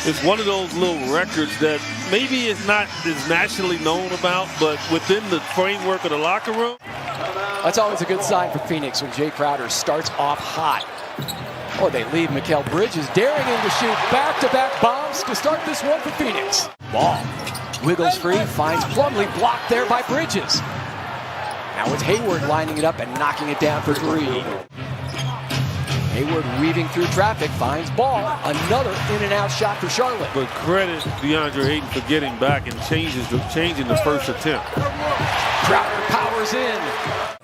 It's one of those little records that maybe is not as nationally known about, but within the framework of the locker room. That's always a good sign for Phoenix when Jay Crowder starts off hot. Oh, they lead Mikal Bridges, daring him to shoot back-to-back bombs to start this one for Phoenix. Ball wiggles free, finds Plumlee, blocked there by Bridges. Now it's Hayward lining it up and knocking it down for three. Hayward weaving through traffic, finds Ball. Another in-and-out shot for Charlotte. But credit DeAndre Ayton for getting back and changing the first attempt. Crowder powers in.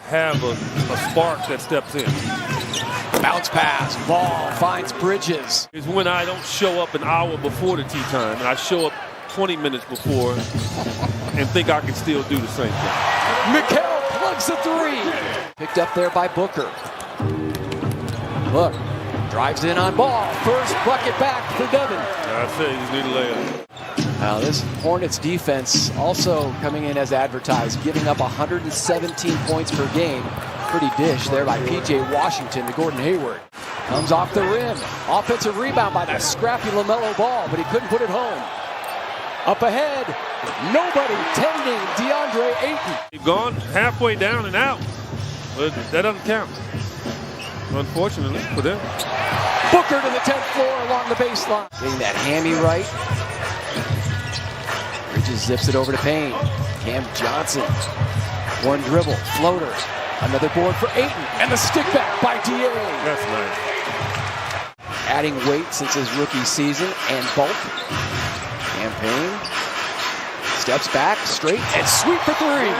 Have a spark that steps in. Bounce pass, Ball finds Bridges. It's when I don't show up an hour before the tea time, and I show up 20 minutes before and think I can still do the same thing. Mikal plugs the three. Picked up there by Booker. Look, drives in on Ball. First bucket back for Devin. I say he's need a layup. Now this Hornets defense also coming in as advertised, giving up 117 points per game. Pretty dish there by P.J. Washington to Gordon Hayward. Comes off the rim. Offensive rebound by that scrappy LaMelo Ball, but he couldn't put it home. Up ahead, nobody tending DeAndre Ayton. They've gone halfway down and out, but that doesn't count, unfortunately for them. Booker to the 10th floor along the baseline. Getting that hammy right. Bridges zips it over to Payne. Cam Johnson. One dribble, floater. Another board for Ayton. And the stick back by D.A. That's nice. Adding weight since his rookie season and bulk. Payne steps back, straight, and sweep for three.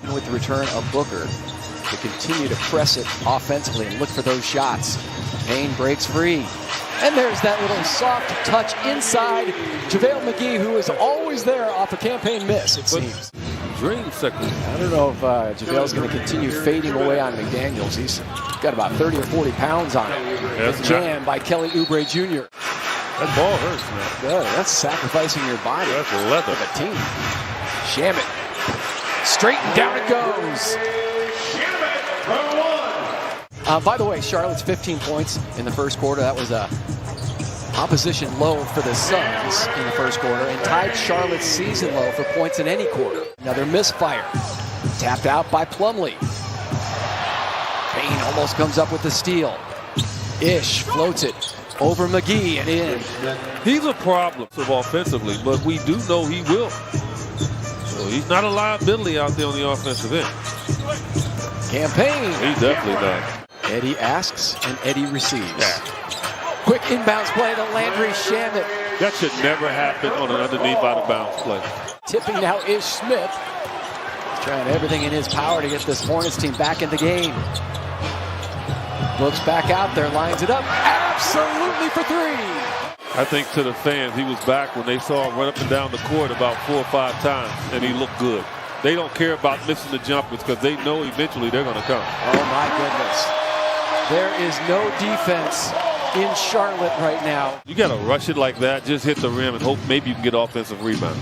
Even with the return of Booker to continue to press it offensively and look for those shots. Payne breaks free. And there's that little soft touch inside. JaVale McGee, who is always there off a campaign miss, it seems. Dream second. I don't know if JaVale's going to continue fading away on McDaniels. He's got about 30 or 40 pounds on him. Jammed by Kelly Oubre Jr. That ball hurts, man. Yeah, that's sacrificing your body. That's leather. For the team. Shamet. Straight and down it goes. By the way, Charlotte's 15 points in the first quarter. That was a opposition low for the Suns in the first quarter and tied Charlotte's season low for points in any quarter. Another misfire. Tapped out by Plumlee. Payne almost comes up with the steal. Ish floats it over McGee and in. He's a problem offensively, but we do know he will. So he's not a liability out there on the offensive end. Campaign. He's definitely not. Eddie asks and Eddie receives. Yeah. Quick inbounds play to Landry Shamet. That should never happen on an underneath out of bounds play. Tipping now is Smith. He's trying everything in his power to get this Hornets team back in the game. Looks back out there, lines it up. Absolutely for three. I think to the fans, he was back when they saw him run up and down the court about 4 or 5 times, and he looked good. They don't care about missing the jumpers because they know eventually they're going to come. Oh, my goodness. There is no defense in Charlotte right now. You got to rush it like that, just hit the rim and hope maybe you can get offensive rebound.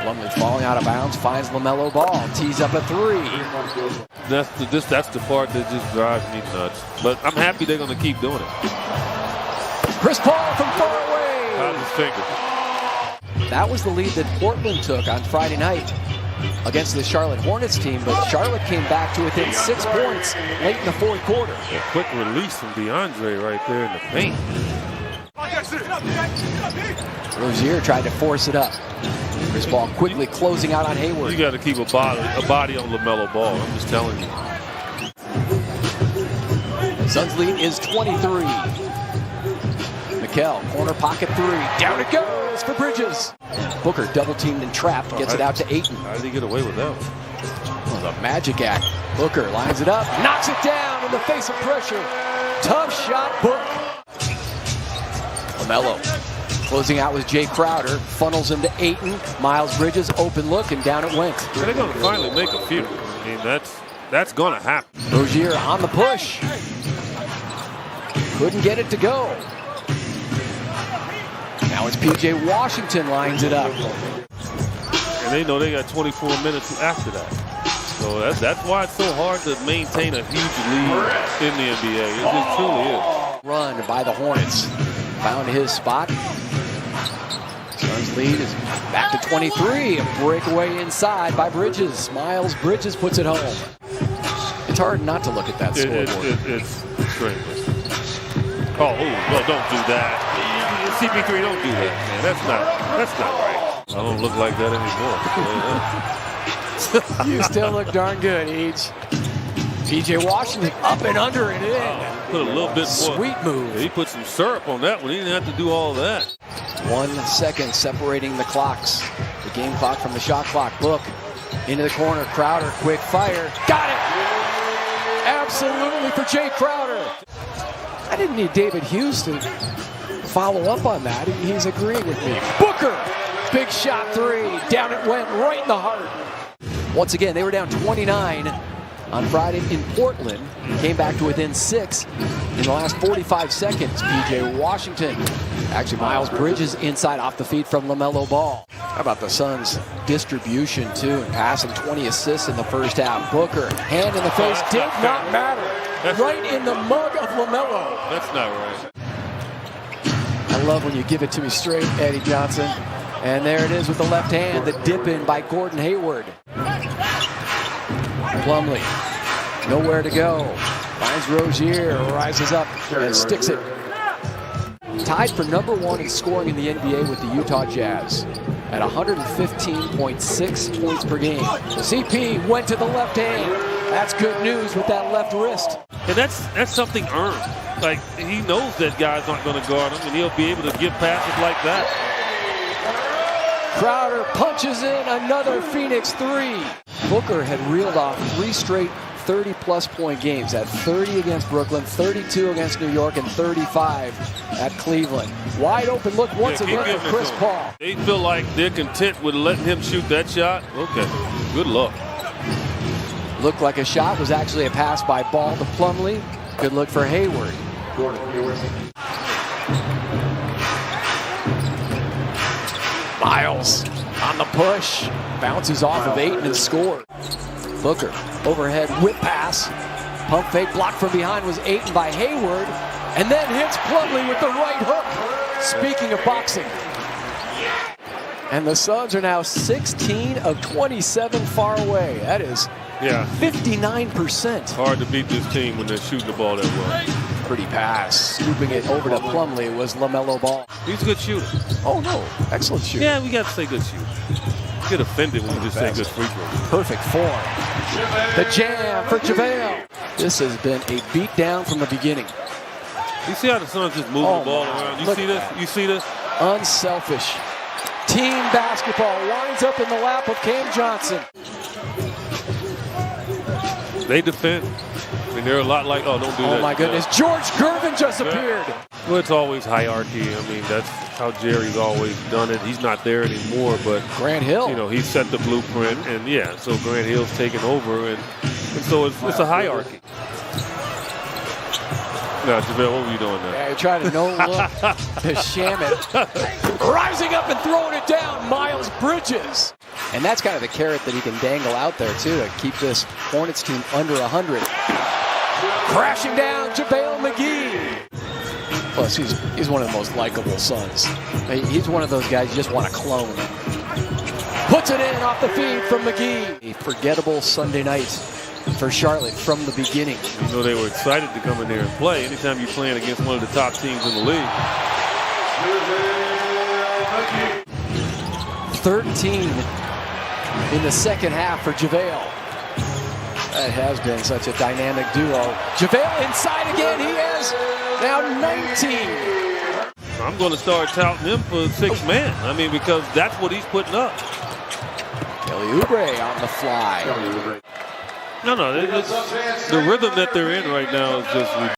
Plumlee falling out of bounds, finds LaMelo Ball, tees up a three. That's the part that just drives me nuts. But I'm happy they're going to keep doing it. Chris Paul from far away. How's his finger? That was the lead that Portland took on Friday night against the Charlotte Hornets team, but Charlotte came back to within 6 points late in the fourth quarter. A quick release from DeAndre right there in the paint. Rozier tried to force it up. Chris Paul quickly closing out on Hayward. You got to keep a body on LaMelo Ball. I'm just telling you. Suns lead is 23. Mikal, corner pocket three. Down it goes for Bridges. Booker double teamed and trapped. Gets it out to Ayton. How did he get away with that one? The magic act. Booker lines it up. Knocks it down in the face of pressure. Tough shot, Book. LaMelo. Closing out with Jay Crowder, funnels him to Ayton. Miles Bridges, open look, and down it went. They're going to finally make a few. I mean, that's going to happen. Rozier on the push. Couldn't get it to go. Now it's P.J. Washington lines it up. And they know they got 24 minutes after that. So that's why it's so hard to maintain a huge lead in the NBA. It just truly is. Run by the Hornets. Found his spot. Suns lead is back to 23. A breakaway inside by Bridges. Miles Bridges puts it home. It's hard not to look at that scoreboard. It's strange. Oh, well, don't do that. CP3, don't do that, man. That's not right. I don't look like that anymore. You still look darn good, Each. PJ Washington up and under and in. Wow, put a little bit more. Sweet move. Yeah, he put some syrup on that one. He didn't have to do all that. 1 second separating the clocks. The game clock from the shot clock. Book into the corner. Crowder, quick fire. Got it! Absolutely for Jay Crowder. I didn't need David Hughes to follow up on that. He's agreeing with me. Booker! Big shot three. Down it went right in the heart. Once again, they were down 29 on Friday in Portland. Came back to within 6 in the last 45 seconds. PJ Washington. Actually, Miles Bridges inside off the feet from LaMelo Ball. How about the Suns' distribution, too, and passing 20 assists in the first half. Booker, hand in the face, did not matter. Right in the mug of LaMelo. That's not right. I love when you give it to me straight, Eddie Johnson. And there it is with the left hand, the dip in by Gordon Hayward. Plumlee, nowhere to go. Finds Rozier, rises up and sticks it. Tied for #1 in scoring in the NBA with the Utah Jazz at 115.6 points per game. CP went to the left hand. That's good news with that left wrist. And that's something earned. Like, he knows that guy's not going to guard him, and he'll be able to give passes like that. Crowder punches in another Phoenix three. Booker had reeled off 3 straight 30-plus point games. At 30 against Brooklyn, 32 against New York, and 35 at Cleveland. Wide open look once again for Chris Paul. They feel like they're content with letting him shoot that shot. Okay, good luck. Looked like a shot, was actually a pass by Ball to Plumlee. Good look for Hayward. Miles on the push. Bounces off of Ayton and scored. Booker, overhead whip pass. Pump fake blocked from behind was Ayton by Hayward. And then hits Plumlee with the right hook. Speaking of boxing. And the Suns are now 16 of 27 far away. That is 59%. Hard to beat this team when they're shooting the ball that well. Pretty pass. Scooping it over to Plumlee was LaMelo Ball. He's a good shooter. Oh, no. Excellent shooter. Yeah, we got to say good shooter. You get offended when you just say good free throw. Perfect form. The jam for JaVale. This has been a beatdown from the beginning. You see how the Suns just move the ball around? You see this? You see this? Unselfish. Team basketball winds up in the lap of Cam Johnson. They defend. I mean, they're a lot like, don't do that. Oh, my goodness. George Gervin just appeared. Well, it's always hierarchy. I mean, that's how Jerry's always done it. He's not there anymore, but Grant Hill. You know, he set the blueprint, and so Grant Hill's taken over, and so it's a hierarchy. Now, JaVale, what were you doing there? Yeah, you're trying to no-look to sham it. Rising up and throwing it down, Miles Bridges. And that's kind of the carrot that he can dangle out there, too, to keep this Hornets team under 100. Crashing down, JaVale McGee. Plus, he's one of the most likable Suns. He's one of those guys you just want to clone. Puts it in off the feed from McGee. A forgettable Sunday night for Charlotte from the beginning. You know, they were excited to come in here and play. Anytime you're playing against one of the top teams in the league. 13 in the second half for JaVale. That has been such a dynamic duo. JaVale inside again. He has now 19. I'm going to start touting him for 6 man. I mean, because that's what he's putting up. Kelly Oubre on the fly. No, the rhythm that they're in right now is just ridiculous.